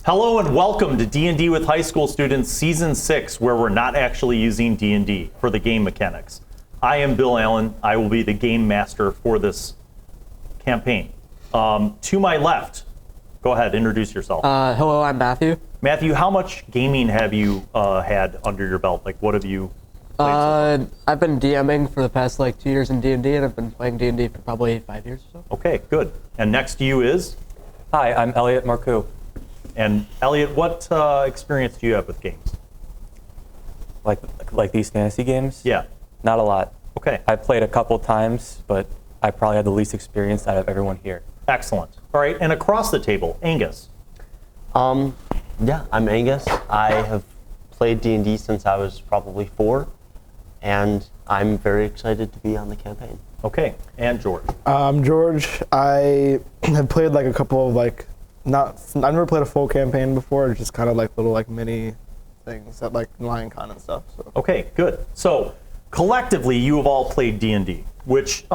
Hello and welcome to D&D with High School Students Season 6, where we're not actually using D&D for the game mechanics. I am Bill Allan. I will be the game master for this campaign. To my left, go ahead, introduce yourself. Hello, I'm Matthew. Matthew, how much gaming have you had under your belt? Like, what have you played so far? I've been DMing for the past 2 years in D&D, and I've been playing D&D for probably 5 years or so. Okay, good. And next to you is? Hi, I'm Elliott Marcoux. And Elliott, what experience do you have with games? Like these fantasy games? Yeah. Not a lot. Okay. I played a couple times, but I probably had the least experience out of everyone here. Excellent. All right, and across the table, Angus. Yeah, I'm Angus. I have played D&D since I was probably 4, and I'm very excited to be on the campaign. Okay, and George. I'm George. I have played a couple of I've never played a full campaign before, just kind of little mini things at LionCon and stuff. So. Okay, good. So collectively, you have all played D&D, which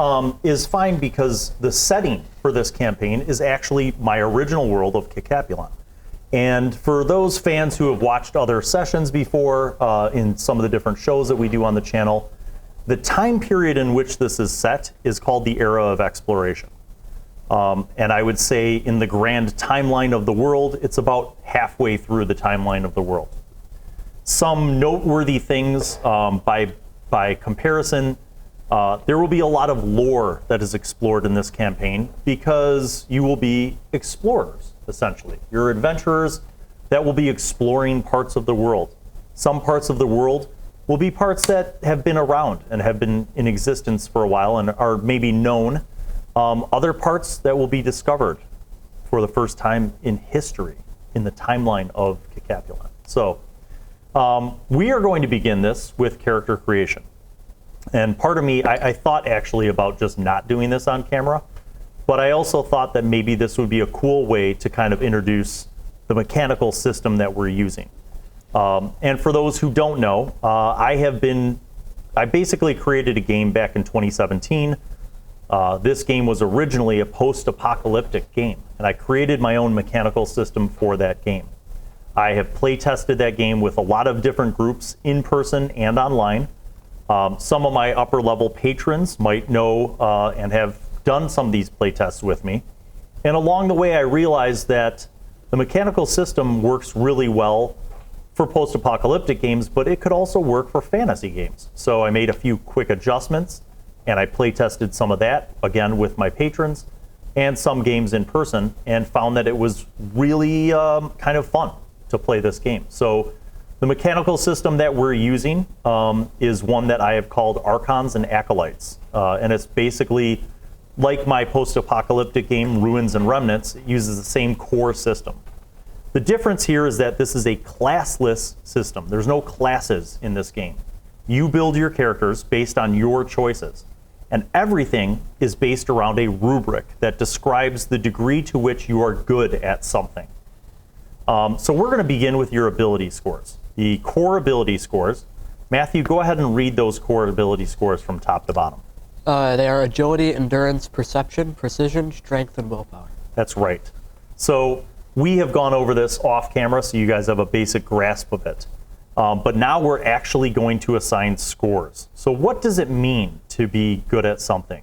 is fine because the setting for this campaign is actually my original world of Kikapulan. And for those fans who have watched other sessions before in some of the different shows that we do on the channel, the time period in which this is set is called the Era of Exploration. And I would say in the grand timeline of the world, it's about halfway through the timeline of the world. Some noteworthy things by comparison, there will be a lot of lore that is explored in this campaign because you will be explorers, essentially. You're adventurers that will be exploring parts of the world. Some parts of the world will be parts that have been around and have been in existence for a while and are maybe known. Other parts that will be discovered for the first time in history, in the timeline of Kikapulan. So we are going to begin this with character creation. And part of me, I thought actually about just not doing this on camera, but I also thought that maybe this would be a cool way to kind of introduce the mechanical system that we're using. And for those who don't know, I basically created a game back in 2017. This game was originally a post-apocalyptic game, and I created my own mechanical system for that game. I have play-tested that game with a lot of different groups, in person and online. Some of my upper-level patrons might know and have done some of these playtests with me. And along the way, I realized that the mechanical system works really well for post-apocalyptic games, but it could also work for fantasy games. So I made a few quick adjustments, and I play-tested some of that, again, with my patrons, and some games in person, and found that it was really kind of fun to play this game. So the mechanical system that we're using is one that I have called Archons and Acolytes. And it's basically like my post-apocalyptic game, Ruins and Remnants. It uses the same core system. The difference here is that this is a classless system. There's no classes in this game. You build your characters based on your choices. And everything is based around a rubric that describes the degree to which you are good at something. So we're going to begin with your ability scores. The core ability scores. Matthew, go ahead and read those core ability scores from top to bottom. They are agility, endurance, perception, precision, strength, and willpower. That's right. So we have gone over this off camera, so you guys have a basic grasp of it. But now we're actually going to assign scores. So what does it mean to be good at something?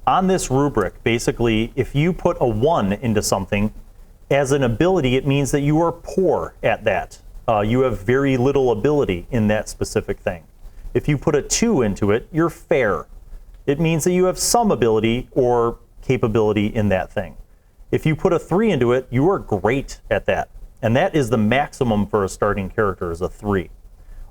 On this rubric, basically, if you put a 1 into something, as an ability, it means that you are poor at that. You have very little ability in that specific thing. If you put a 2 into it, you're fair. It means that you have some ability or capability in that thing. If you put a 3 into it, you are great at that. And that is the maximum for a starting character, is a 3.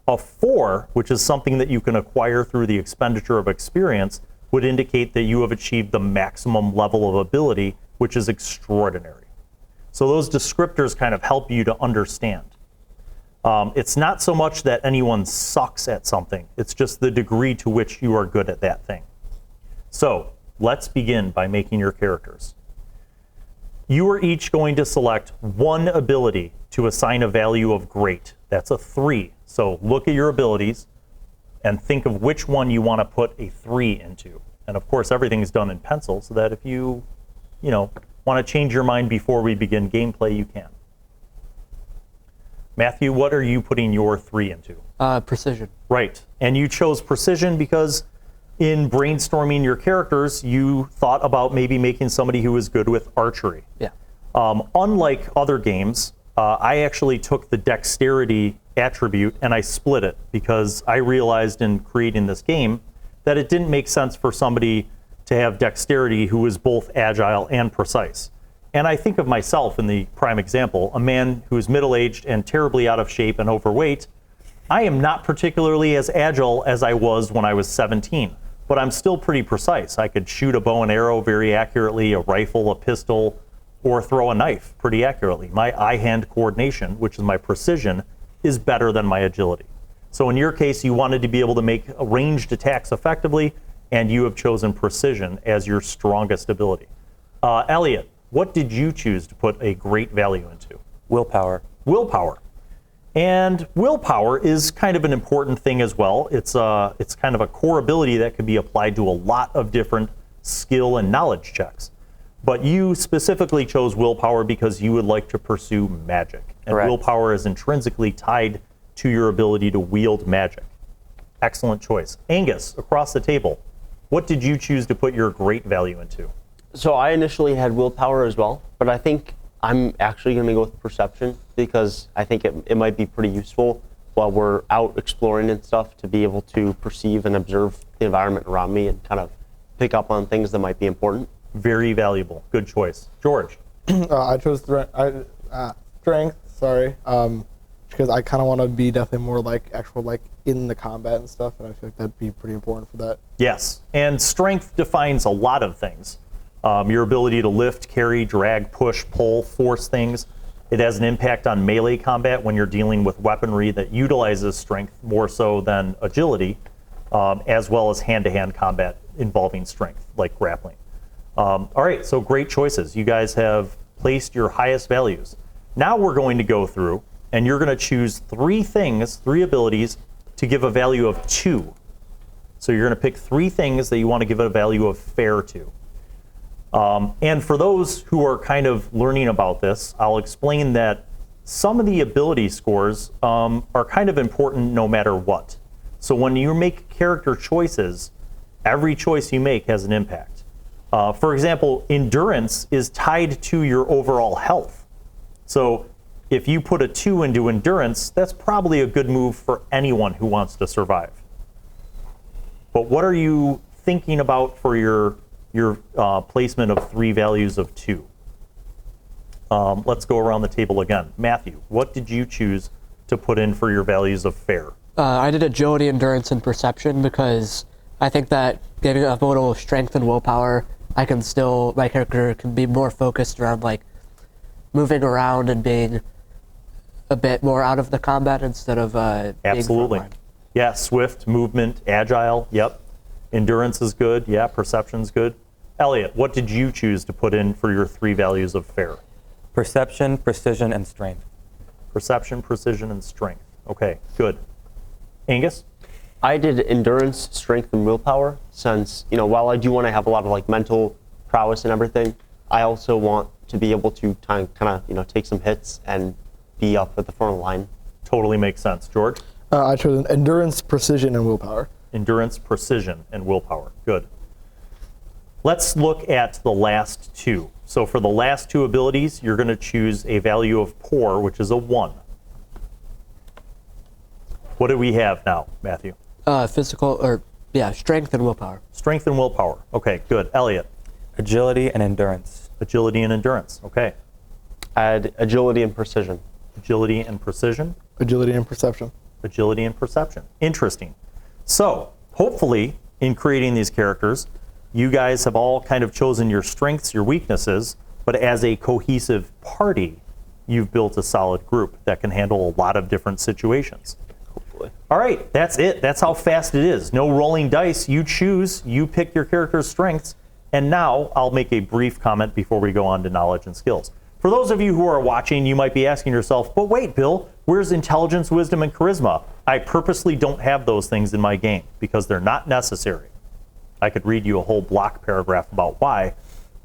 A 4, which is something that you can acquire through the expenditure of experience, would indicate that you have achieved the maximum level of ability, which is extraordinary. So those descriptors kind of help you to understand. It's not so much that anyone sucks at something, it's just the degree to which you are good at that thing. So let's begin by making your characters. You are each going to select one ability to assign a value of great. That's a 3. So look at your abilities and think of which one you want to put a 3 into. And of course, everything is done in pencil so that if you want to change your mind before we begin gameplay, you can. Matthew, what are you putting your 3 into? Precision. Right. And you chose precision because in brainstorming your characters, you thought about maybe making somebody who was good with archery. Yeah. Unlike other games, I actually took the dexterity attribute and I split it because I realized in creating this game that it didn't make sense for somebody to have dexterity who was both agile and precise. And I think of myself in the prime example, a man who is middle-aged and terribly out of shape and overweight. I am not particularly as agile as I was when I was 17, but I'm still pretty precise. I could shoot a bow and arrow very accurately, a rifle, a pistol, or throw a knife pretty accurately. My eye-hand coordination, which is my precision, is better than my agility. So in your case, you wanted to be able to make ranged attacks effectively, and you have chosen precision as your strongest ability. Elliott, what did you choose to put a great value into? Willpower. Willpower. And willpower is kind of an important thing as well. It's kind of a core ability that can be applied to a lot of different skill and knowledge checks. But you specifically chose willpower because you would like to pursue magic. And Correct. Willpower is intrinsically tied to your ability to wield magic. Excellent choice. Angus, across the table, what did you choose to put your great value into? So I initially had willpower as well, but I think I'm actually going to go with perception because I think it might be pretty useful while we're out exploring and stuff to be able to perceive and observe the environment around me and kind of pick up on things that might be important. Very valuable. Good choice. George. I chose strength. Sorry, because I kind of want to be definitely more like actual like in the combat and stuff, and I feel like that'd be pretty important for that. Yes, and strength defines a lot of things. Your ability to lift, carry, drag, push, pull, force things. It has an impact on melee combat when you're dealing with weaponry that utilizes strength more so than agility, as well as hand-to-hand combat involving strength, like grappling. All right, so great choices. You guys have placed your highest values. Now we're going to go through, and you're going to choose 3 things, 3 abilities, to give a value of 2. So you're going to pick 3 things that you want to give a value of fair to. And for those who are kind of learning about this, I'll explain that some of the ability scores are kind of important no matter what. So when you make character choices, every choice you make has an impact. For example, endurance is tied to your overall health. So if you put a 2 into endurance, that's probably a good move for anyone who wants to survive. But what are you thinking about for your placement of 3 values of 2? Let's go around the table again. Matthew, what did you choose to put in for your values of fair? I did agility, endurance, and perception because I think that getting a little strength and willpower, my character can be more focused around like moving around and being a bit more out of the combat instead of Absolutely. being frontline. Yeah, swift, movement, agile, yep. Endurance is good, yeah, perception's good. Elliott, what did you choose to put in for your 3 values of fair? Perception, precision, and strength. Perception, precision, and strength. Okay, good. Angus? I did endurance, strength, and willpower since, while I do want to have a lot of like mental prowess and everything, I also want to be able to kind of, take some hits and be up at the front of the line. Totally makes sense. George? I chose endurance, precision, and willpower. Endurance, precision, and willpower. Good. Let's look at the last 2. So for the last 2 abilities, you're going to choose a value of poor, which is a 1. What do we have now, Matthew? Strength and willpower. Strength and willpower. Okay, good. Elliott? Agility and endurance. Agility and endurance. Okay. Add agility and precision. Agility and precision. Agility and perception. Agility and perception. Interesting. So, hopefully, in creating these characters, you guys have all kind of chosen your strengths, your weaknesses, but as a cohesive party, you've built a solid group that can handle a lot of different situations. Hopefully. All right, that's it. That's how fast it is. No rolling dice. You choose, you pick your character's strengths, and now I'll make a brief comment before we go on to knowledge and skills. For those of you who are watching, you might be asking yourself, but wait, Bill, where's intelligence, wisdom, and charisma? I purposely don't have those things in my game because they're not necessary. I could read you a whole block paragraph about why,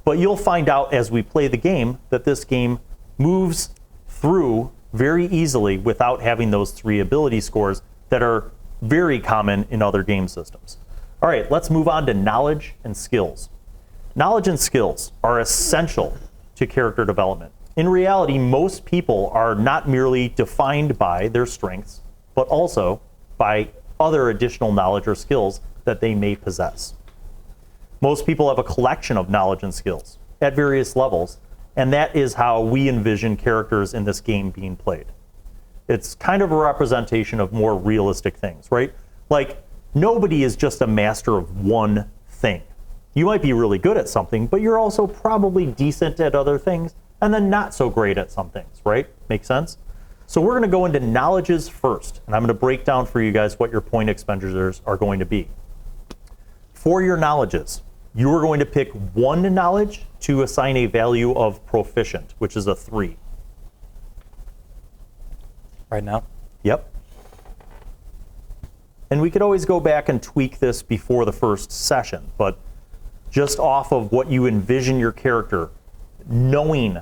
but you'll find out as we play the game that this game moves through very easily without having those 3 ability scores that are very common in other game systems. All right, let's move on to knowledge and skills. Knowledge and skills are essential to character development. In reality, most people are not merely defined by their strengths, but also by other additional knowledge or skills that they may possess. Most people have a collection of knowledge and skills at various levels, and that is how we envision characters in this game being played. It's kind of a representation of more realistic things, right? Like, nobody is just a master of one thing. You might be really good at something, but you're also probably decent at other things, and then not so great at some things, right? Make sense? So we're going to go into knowledges first, and I'm going to break down for you guys what your point expenditures are going to be. For your knowledges, you are going to pick 1 knowledge to assign a value of proficient, which is a 3. Right now? Yep. And we could always go back and tweak this before the first session, but just off of what you envision your character, knowing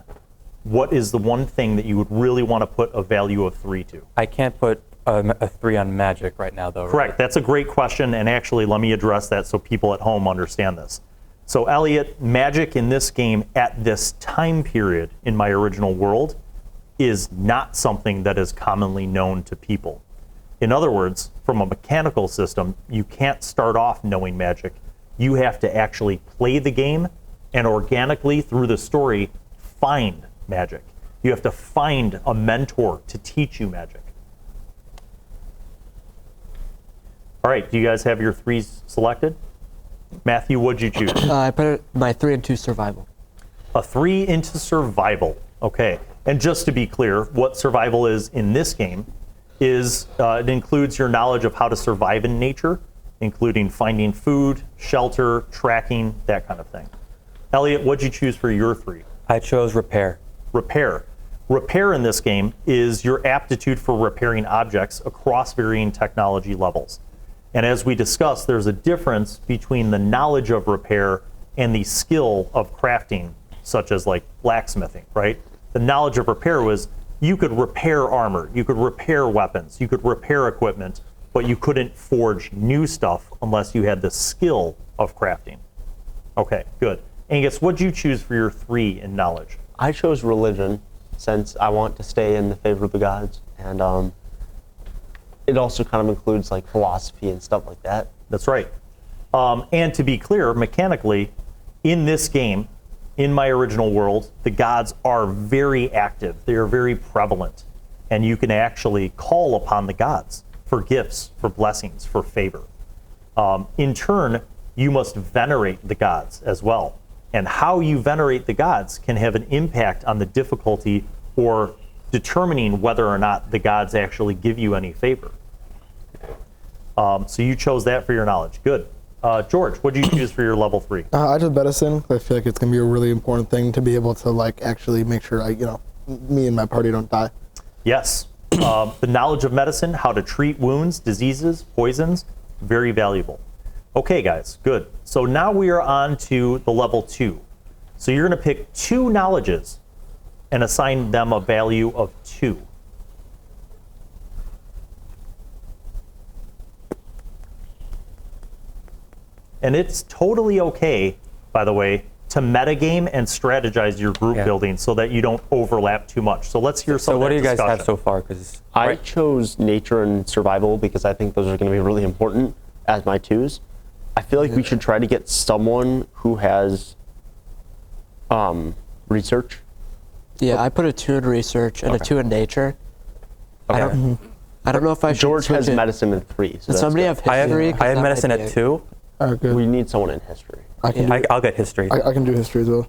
what is the one thing that you would really want to put a value of 3 to. I can't put a 3 on magic right now, though. Correct. Right? That's a great question, and actually let me address that so people at home understand this. So Elliott, magic in this game at this time period in my original world is not something that is commonly known to people. In other words, from a mechanical system, you can't start off knowing magic. You have to actually play the game and organically through the story find magic. You have to find a mentor to teach you magic. All right, do you guys have your 3s selected? Matthew, what'd you choose? I put my 3 into survival. A 3 into survival. Okay, and just to be clear, what survival is in this game is it includes your knowledge of how to survive in nature, including finding food, shelter, tracking, that kind of thing. Elliott, what'd you choose for your 3? I chose repair. Repair. Repair in this game is your aptitude for repairing objects across varying technology levels. And as we discussed, there's a difference between the knowledge of repair and the skill of crafting, such as like blacksmithing, right? The knowledge of repair was you could repair armor, you could repair weapons, you could repair equipment, but you couldn't forge new stuff unless you had the skill of crafting. Okay, good. Angus, what'd you choose for your 3 in knowledge? I chose religion since I want to stay in the favor of the gods, and it also kind of includes like philosophy and stuff like that. That's right. And to be clear, mechanically, in this game, in my original world, the gods are very active. They are very prevalent. And you can actually call upon the gods for gifts, for blessings, for favor. In turn, you must venerate the gods as well. And how you venerate the gods can have an impact on the difficulty or determining whether or not the gods actually give you any favor. So you chose that for your knowledge. Good. George, what did you choose for your level 3? I chose medicine. I feel like it's gonna be a really important thing to be able to like actually make sure me and my party don't die. Yes. The knowledge of medicine, how to treat wounds, diseases, poisons, very valuable. Okay, guys, good. So now we are on to the level 2. So you're going to pick 2 knowledges and assign them a value of 2. And it's totally okay, by the way, to metagame and strategize your group building so that you don't overlap too much. So let's hear some of that. So what do you guys discussion. have so far? Because I chose nature and survival because I think those are going to be really important as my 2s. I feel like we should try to get someone who has research. Yeah, I put a 2 in research and a 2 in nature. Okay. I don't know if I should George has switch it. medicine in 3. So Does that's somebody good. have history? 'Cause I have that medicine might be at it. 2. Good. We need someone in history. I can do. I'll get history. I can do history as well.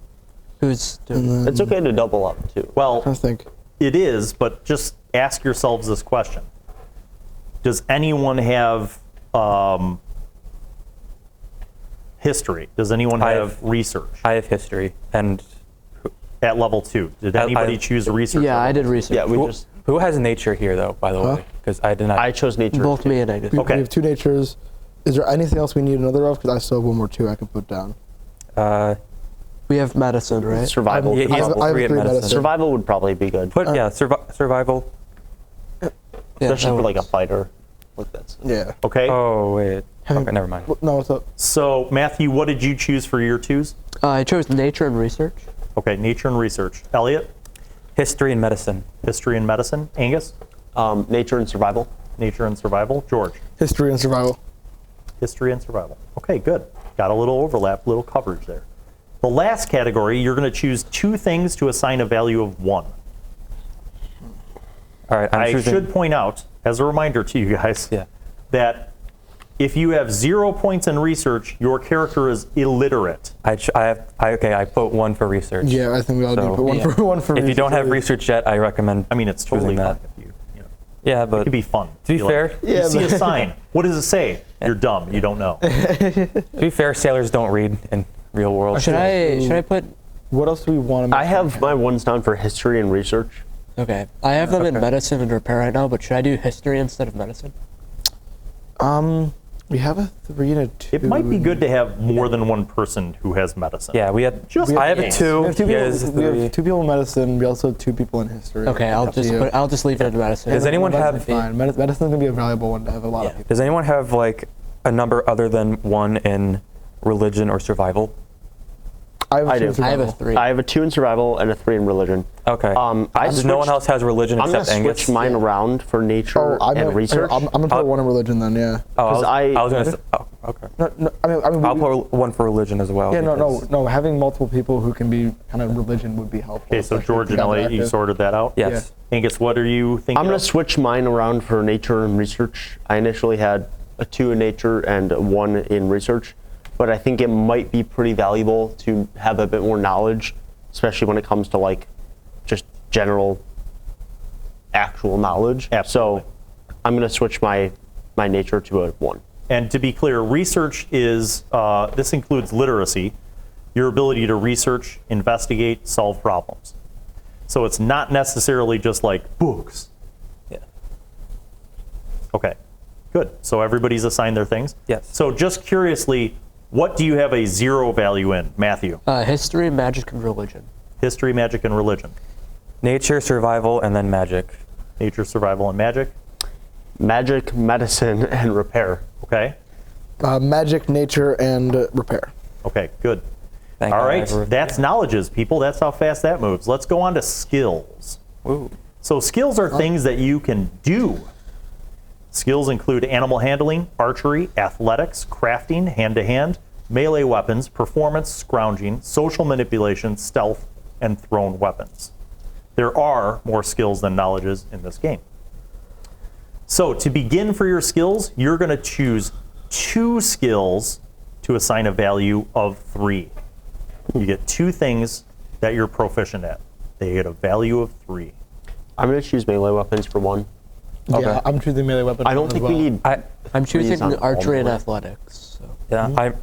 Who's doing It's okay to double up too. Well, I think. it is, but just ask yourselves this question. Does anyone have history? Does anyone have research I have history. And at level 2? Did anybody choose research? Yeah, at I level did research. Yeah, we who, just. who has nature here, though, by the way? Because I did not. I chose nature. Both me and Angus. We Okay. have 2 natures. Is there anything else we need another of? Because I still have 1 more 2 I can put down. We have medicine, right? Survival. Yeah, could he's probably- I have 3 at three medicine. medicine. Survival would probably be good, Put survival. Yeah, especially that for like a works. fighter. Like that. Yeah. Okay. Oh wait. Okay, never mind. No, what's up? So Matthew, what did you choose for your 2s? I chose nature and research. Okay, nature and research. Elliott, History and medicine. history and medicine. Angus, Nature and survival. nature and survival. George, History and survival. history and survival. Okay, good. Got a little overlap, little coverage there. The last category, you're going to choose 2 things to assign a value of 1. All right, I'm I choosing. should point out, as a reminder to you guys, Yeah. that if you have 0 points in research, your character is illiterate. I put 1 for research. Yeah, I think we all So- do. But one for one for. If you don't have research. research yet, I recommend. I mean, it's totally choosing fun that. if you know. Yeah, It but could be fun. to be fair, You see a sign. What does it say? You're dumb. You don't know. sailors don't read in real world. Should I put? What else do we want to? I have my 1s down for history and research. Okay, I have them in medicine and repair right now, but should I do history instead of medicine? We have a 3 and a 2. It might be good to have more than one person who has medicine. Yeah, we had. Just I have a in case. 2. We have 2 he has people. We have 3. 2 people in medicine. We also have 2 people in history. Okay, Up to you. I'll just leave it in medicine. Does anyone Medicine's have- Fine. Medicine's gonna be a valuable one to have a lot of people. Does anyone have like a number other than 1 in religion or survival? I do. I have a survival. 3. I have a 2 in survival and a 3 in religion. Okay. I No one switched- else has religion I'm gonna except Angus. switch mine around for nature Oh, and research. I'm gonna put 1 in religion then. Yeah. Oh, I was, 'cause I was gonna. Oh, okay. No, I mean, I'll put 1 for religion as well. Yeah, because- no. Having multiple people who can be kind of religion would be helpful. Okay, so especially George if and got Elliot, you active. sorted that out? Yes. Angus, what are you thinking I'm going of? to switch mine around for nature and research. I initially had a 2 in nature and a 1 in research, but I think it might be pretty valuable to have a bit more knowledge, especially when it comes to like just general actual knowledge. Absolutely. So I'm going to switch my nature to a 1. And to be clear, research is, this includes literacy, your ability to research, investigate, solve problems. So it's not necessarily just like books. Yeah. Okay, good. So everybody's assigned their things? Yes. So just curiously, what do you have a 0 value in, Matthew? History, magic, and religion. History, magic, and religion. Nature, survival, and then magic. Nature, survival, and magic. Magic, medicine, and repair. Okay. Magic, nature, and repair. Okay, good. Thank All God I right, have a- that's knowledges, people. That's how fast that moves. Let's go on to skills. Ooh. So skills are things that you can do. Skills include animal handling, archery, athletics, crafting, hand-to-hand, melee weapons, performance, scrounging, social manipulation, stealth, and thrown weapons. There are more skills than knowledges in this game. So to begin for your skills, you're going to choose 2 skills to assign a value of 3. You get 2 things that you're proficient at. They get a value of 3. I'm going to choose melee weapons for 1. Okay. Yeah, I'm choosing melee weapon. I don't think we need. I'm choosing Threes on all archery and melee. athletics. So. Yeah.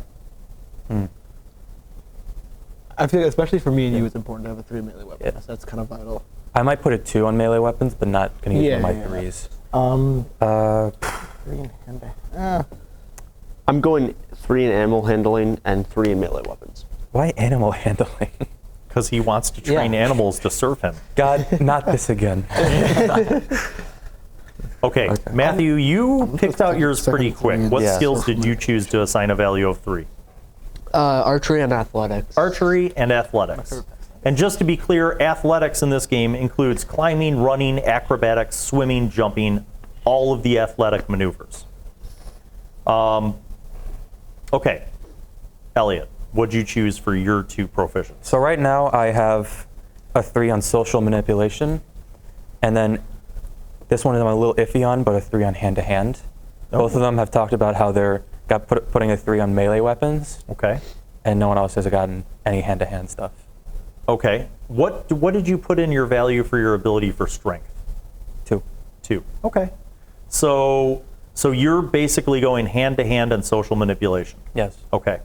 I feel like especially for me and you, it's important to have a 3 melee weapon. Yeah. So that's kind of vital. I might put a 2 on melee weapons, but not gonna use Yeah, one of my yeah, 3s. 3 in hand. I'm going 3 in animal handling and 3 in melee weapons. Why animal handling? Because he wants to train Yeah. animals to serve him. God, not this again. Okay, Matthew, you picked out yours pretty quick. What Yeah. skills did you choose to assign a value of 3? Archery and athletics. Archery and athletics. And just to be clear, athletics in this game includes climbing, running, acrobatics, swimming, jumping, all of the athletic maneuvers. Okay, Elliott, what'd you choose for your 2 proficiencies? So right now I have a 3 on social manipulation, and then this one I'm a little iffy on, but a 3 on hand-to-hand. Both of them have talked about how they're putting a 3 on melee weapons, Okay. and no one else has gotten any hand-to-hand stuff. Okay. What did you put in your value for your ability for strength? 2. 2. Okay. So you're basically going hand-to-hand and social manipulation. Yes. Okay.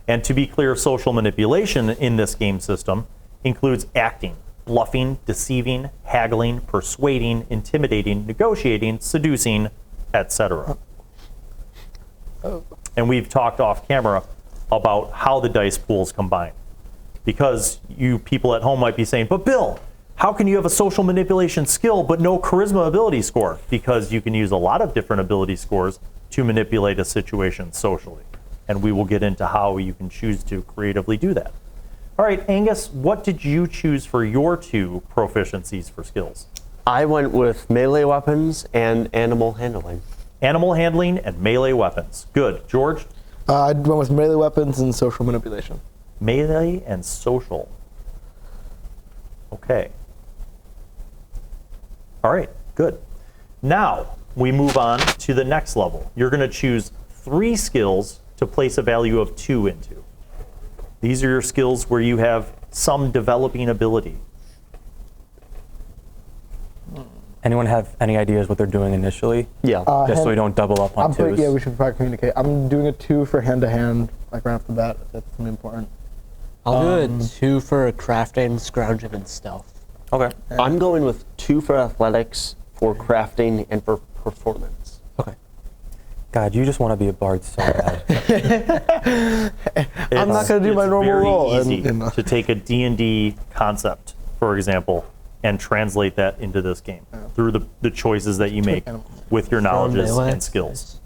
And to be clear, social manipulation in this game system includes acting, bluffing, deceiving, haggling, persuading, intimidating, negotiating, seducing, etc. And we've talked off camera about how the dice pools combine. Because you people at home might be saying, but Bill, how can you have a social manipulation skill but no charisma ability score? Because you can use a lot of different ability scores to manipulate a situation socially. And we will get into how you can choose to creatively do that. All right, Angus, what did you choose for your 2 proficiencies for skills? I went with melee weapons and animal handling. Animal handling and melee weapons. Good. George? I went with melee weapons and social manipulation. Melee and social. Okay. All right, good. Now we move on to the next level. You're going to choose 3 skills to place a value of 2 into. These are your skills where you have some developing ability. Anyone have any ideas what they're doing initially? Yeah. Just so we don't double up on twos. Yeah, we should probably communicate. I'm doing a 2 for hand-to-hand, like right off the bat. That's going to be important. I'll do a 2 for crafting, scrounging, and stealth. Okay. I'm going with 2 for athletics, for crafting, and for performance. Okay. God, you just want to be a bard so bad. I'm not going to do my normal role. It's very easy to take a D&D concept, for example, and translate that into this game through the choices that you make with your knowledges and skills.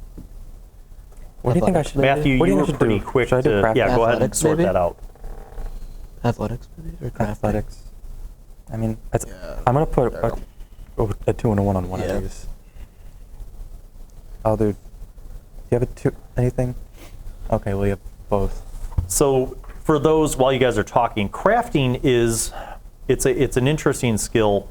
What do you think I should Matthew, what do you think were I should pretty do? quick Should I do to craft go ahead and athletics, sort maybe? that out. Athletics, maybe? Or crafting? Athletics. I mean, I'm going to put a 2 and a 1 on one of these. I'll do. Do you have a 2? Anything? Okay, well, you have both. So for those, while you guys are talking, crafting is, it's an interesting skill.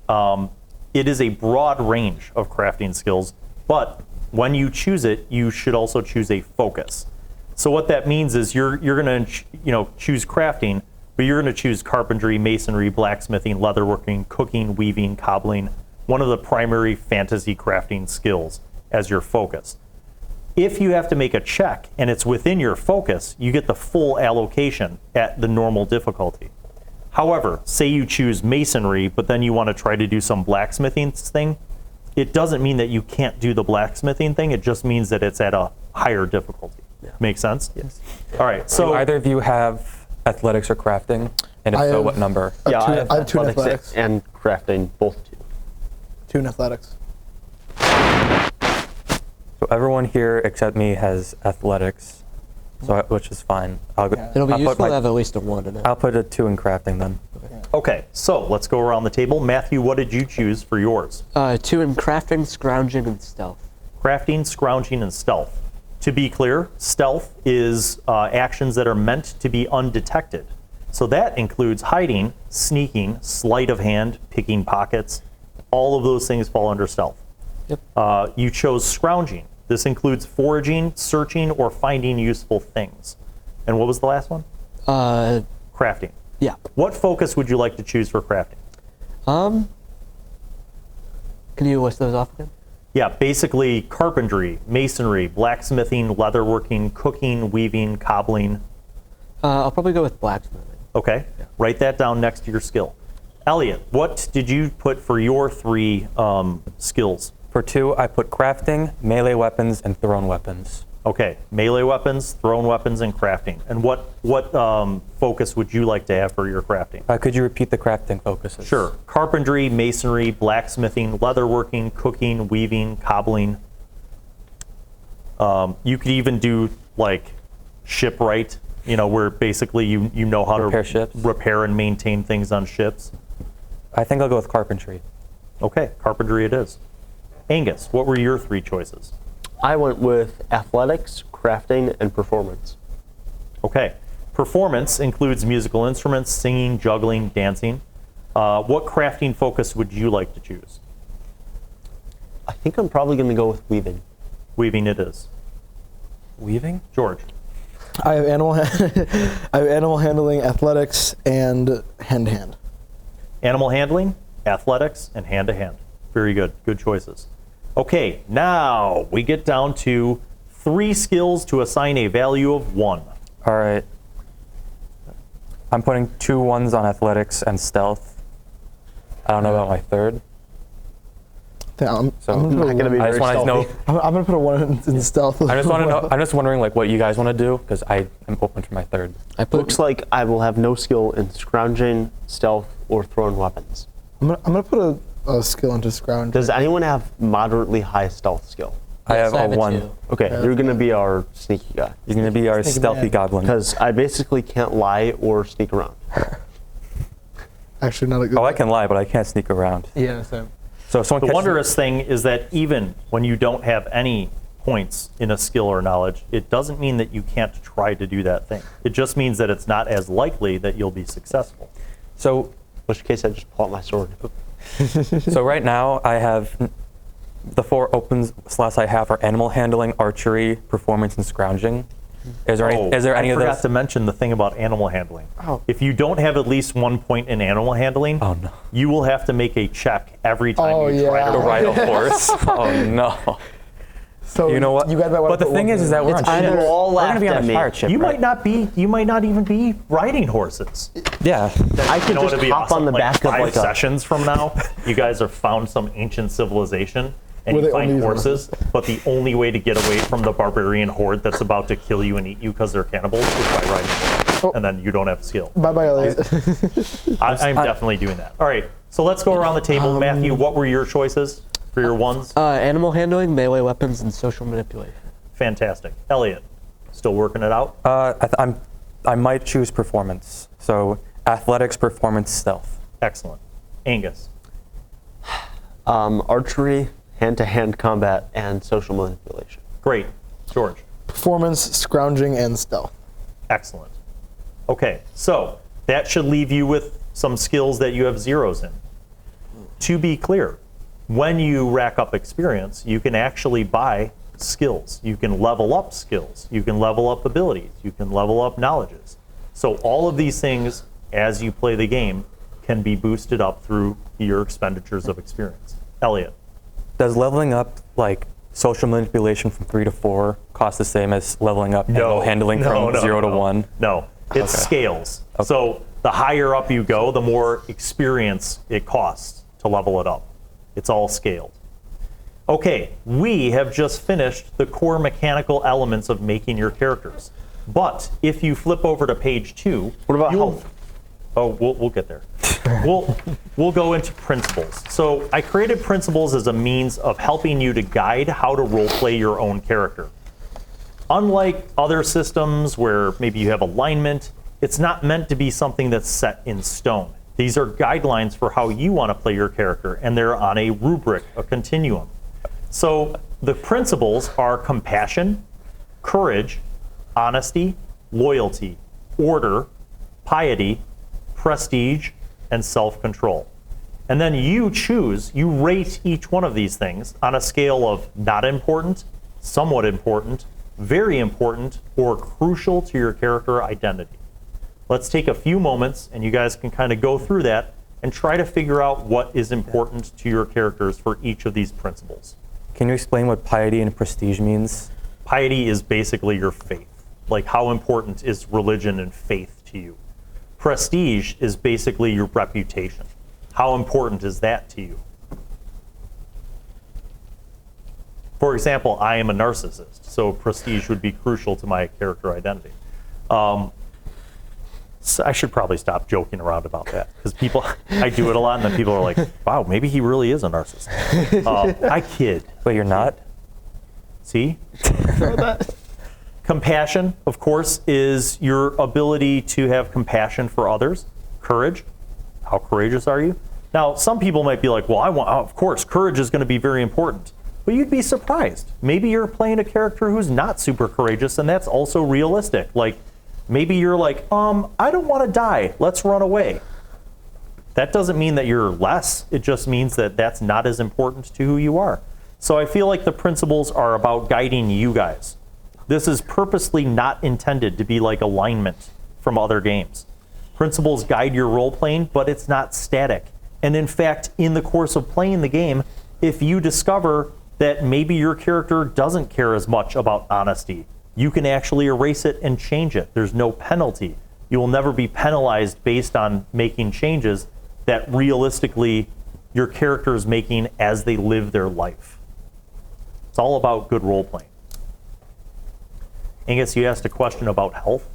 It is a broad range of crafting skills, but when you choose it, you should also choose a focus. So what that means is you're going to choose crafting, but you're going to choose carpentry, masonry, blacksmithing, leatherworking, cooking, weaving, cobbling, one of the primary fantasy crafting skills as your focus. If you have to make a check and it's within your focus, you get the full allocation at the normal difficulty. However, say you choose masonry, but then you want to try to do some blacksmithing thing, it doesn't mean that you can't do the blacksmithing thing, it just means that it's at a higher difficulty. Yeah. Make sense? Yes. All right, so do either of you have athletics or crafting? And if so, what number? Yeah, I have 2 in athletics. and crafting, both 2. 2 in athletics. So everyone here except me has athletics, so which is fine. It'll be useful to have at least a 1 in it. I'll put a 2 in crafting then. Okay, so let's go around the table. Matthew, what did you choose for yours? 2 in crafting, scrounging, and stealth. Crafting, scrounging, and stealth. To be clear, stealth is actions that are meant to be undetected. So that includes hiding, sneaking, sleight of hand, picking pockets. All of those things fall under stealth. Yep. You chose scrounging. This includes foraging, searching, or finding useful things. And what was the last one? Crafting. Yeah. What focus would you like to choose for crafting? Can you list those off again? Yeah, basically carpentry, masonry, blacksmithing, leatherworking, cooking, weaving, cobbling. I'll probably go with blacksmithing. Okay, write that down next to your skill. Elliott, what did you put for your 3 skills? For 2, I put crafting, melee weapons, and thrown weapons. Okay, melee weapons, thrown weapons, and crafting. And what focus would you like to have for your crafting? Could you repeat the crafting focuses? Sure. Carpentry, masonry, blacksmithing, leatherworking, cooking, weaving, cobbling. You could even do like shipwright, where basically you know how Repair to ships. repair and maintain things on ships. I think I'll go with carpentry. Okay, carpentry it is. Angus, what were your 3 choices? I went with athletics, crafting, and performance. Okay. Performance includes musical instruments, singing, juggling, dancing. What crafting focus would you like to choose? I think I'm probably going to go with weaving. Weaving it is. Weaving? George. I have animal handling, athletics, and hand-to-hand. Animal handling, athletics, and hand-to-hand. Very good. Good choices. Okay, now we get down to 3 skills to assign a value of 1. All right. I'm putting 2 1s on athletics and stealth. I don't know about my 3rd. I'm So gonna not gonna be I just very want to know. stealthy. I'm gonna put a 1 in stealth. I just want to know. I'm just wondering like what you guys want to do because I am open for my third. I put Looks like I will have no skill in scrounging, stealth, or throwing weapons. I'm gonna put a skill into scrounge. Does anyone have moderately high stealth skill? I have a 1. two. Okay, Yeah. you're gonna be our sneaky guy. You're gonna be our Sneaky stealthy man. goblin. Because I basically can't lie or sneak around. Actually, not a good. Oh, I can lie, but I can't sneak around. Yeah, same. So if someone The catches wondrous thing is that even when you don't have any points in a skill or knowledge, it doesn't mean that you can't try to do that thing. It just means that it's not as likely that you'll be successful. So In which case I just pull out my sword. so right now I have the 4 open slots I have are animal handling, archery, performance, and scrounging. Is there any I of forgot those? to mention the thing about animal handling. Oh. If you don't have at least 1 point in animal handling, Oh no. you will have to make a check every time Oh, you try yeah. to To ride a horse? Oh no. So You know what? You guys might wanna but the put thing one is that we're on It's either- ship. all We're gonna be on laughed a at me. pirate ship. You right? might not even be riding horses. Yeah. I could You know just what'd be hop awesome? on the Like back of 5 like a... sessions from now, you guys have found some ancient civilization and Where you they only find use horses, but the only way to get away from the barbarian horde that's about to kill you and eat you because they're cannibals is by riding horses. Oh. And then you don't have skill. Bye bye, Elliott. I'm definitely doing that. All right, so let's go around the table. Matthew, what were your choices for your ones? animal handling, melee weapons, and social manipulation. Fantastic. Elliott, still working it out? I might choose performance. So athletics, performance, stealth. Excellent. Angus, archery, hand-to-hand combat, and social manipulation. great. George, Performance, scrounging, and stealth. excellent. Okay, so that should leave you with some skills that you have zeros in. To be clear, when you rack up experience, you can actually buy skills. You can level up skills. You can level up abilities. You can level up knowledges. So all of these things, as you play the game, can be boosted up through your expenditures of experience. Elliott, Does leveling up like social manipulation from 3 to 4 cost the same as leveling up animal handling from 0 to 1? No, it scales. So the higher up you go, the more experience it costs to level it up. It's all scaled. Okay, we have just finished the core mechanical elements of making your characters. But if you flip over to page 2, What about you'll- health? Oh, we'll get there. we'll go into principles. So I created principles as a means of helping you to guide how to roleplay your own character. Unlike other systems where maybe you have alignment, it's not meant to be something that's set in stone. These are guidelines for how you want to play your character, and they're on a rubric, a continuum. So the principles are compassion, courage, honesty, loyalty, order, piety, prestige, and self-control. And then you rate each one of these things on a scale of not important, somewhat important, very important, or crucial to your character identity. Let's take a few moments and you guys can kind of go through that and try to figure out what is important to your characters for each of these principles. Can you explain what piety and prestige means? Piety is basically your faith. Like, how important is religion and faith to you? Prestige is basically your reputation. How important is that to you? For example, I am a narcissist, so prestige would be crucial to my character identity. So I should probably stop joking around about that, because I do it a lot, and then people are like, wow, maybe he really is a narcissist. I kid. Wait, you're not? See? Compassion, of course, is your ability to have compassion for others. Courage, how courageous are you? Now, some people might be like, well, of course, courage is going to be very important. But you'd be surprised. Maybe you're playing a character who's not super courageous, and that's also realistic. Like, maybe you're like, I don't want to die. Let's run away. That doesn't mean that you're less. It just means that that's not as important to who you are. So I feel like the principles are about guiding you guys. This is purposely not intended to be like alignment from other games. Principles guide your role playing, but it's not static. And in fact, in the course of playing the game, if you discover that maybe your character doesn't care as much about honesty, you can actually erase it and change it. There's no penalty. You will never be penalized based on making changes that realistically your character is making as they live their life. It's all about good role playing. Angus, you asked a question about health.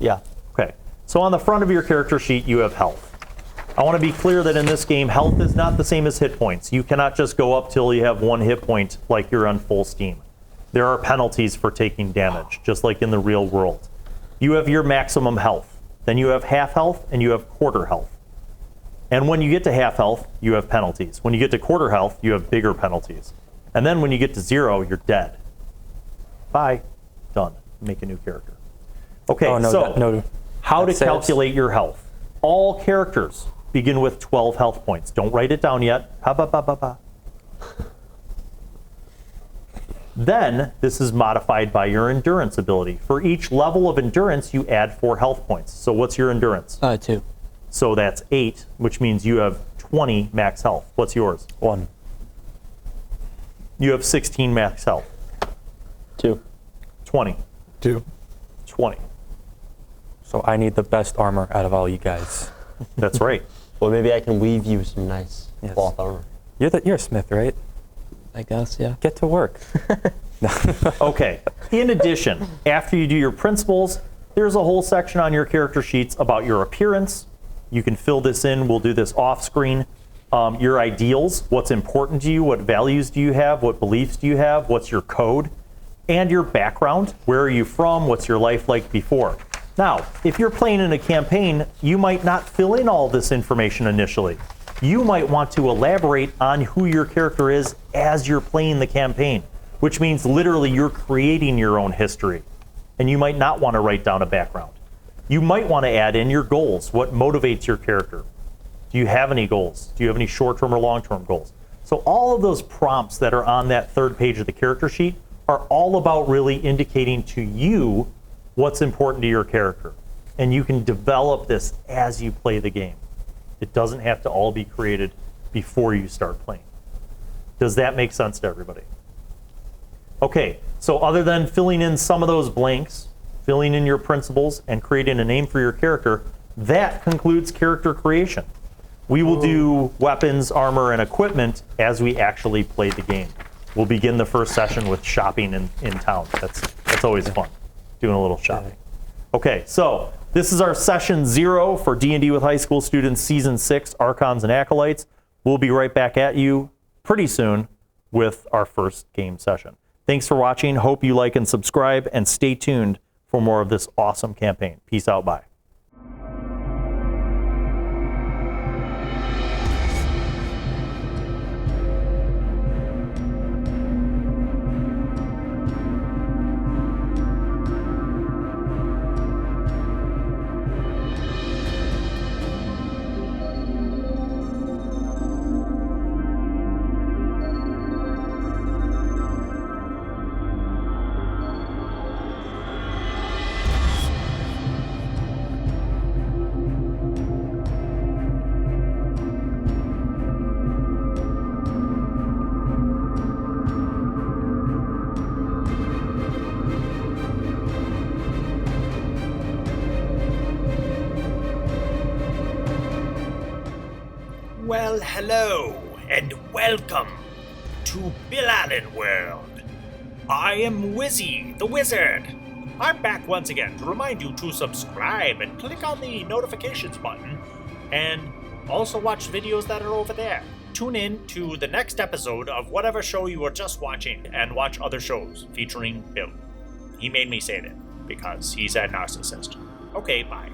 Yeah. Okay, so on the front of your character sheet, you have health. I want to be clear that in this game, health is not the same as hit points. You cannot just go up till you have 1 hit point like you're on full steam. There are penalties for taking damage, just like in the real world. You have your maximum health. Then you have half health and you have quarter health. And when you get to half health, you have penalties. When you get to quarter health, you have bigger penalties. And then when you get to 0, you're dead. Bye. Done. Make a new character. Okay, how to calculate your health. All characters begin with 12 health points. Don't write it down yet. Then, this is modified by your endurance ability. For each level of endurance, you add 4 health points. So what's your endurance? 2. So that's 8, which means you have 20 max health. What's yours? 1. You have 16 max health. 2. 20. 2. 20. So I need the best armor out of all you guys. That's right. Well, maybe I can weave you some nice Yes. cloth armor. You're a smith, right? I guess, yeah. Get to work. Okay. In addition, after you do your principles, there's a whole section on your character sheets about your appearance. You can fill this in. We'll do this off screen. Your ideals, what's important to you, what values do you have, what beliefs do you have, what's your code, and your background. Where are you from? What's your life like before? Now, if you're playing in a campaign, you might not fill in all this information initially. You might want to elaborate on who your character is as you're playing the campaign, which means literally you're creating your own history. And you might not want to write down a background. You might want to add in your goals, what motivates your character. Do you have any goals? Do you have any short-term or long-term goals? So all of those prompts that are on that 3rd page of the character sheet are all about really indicating to you what's important to your character. And you can develop this as you play the game. It doesn't have to all be created before you start playing. Does that make sense to everybody? Okay, so other than filling in some of those blanks, filling in your principles, and creating a name for your character, that concludes character creation. We will do weapons, armor, and equipment as we actually play the game. We'll begin the first session with shopping in town. That's always fun, doing a little shopping. Okay, so this is our session 0 for D&D with High School Students, Season 6, Archons and Acolytes. We'll be right back at you pretty soon with our first game session. Thanks for watching. Hope you like and subscribe, and stay tuned for more of this awesome campaign. Peace out. Bye. Well, hello, and welcome to Bill Allan World. I am Wizzy, the Wizard. I'm back once again to remind you to subscribe and click on the notifications button, and also watch videos that are over there. Tune in to the next episode of whatever show you were just watching, and watch other shows featuring Bill. He made me say that because he's a narcissist. Okay, bye.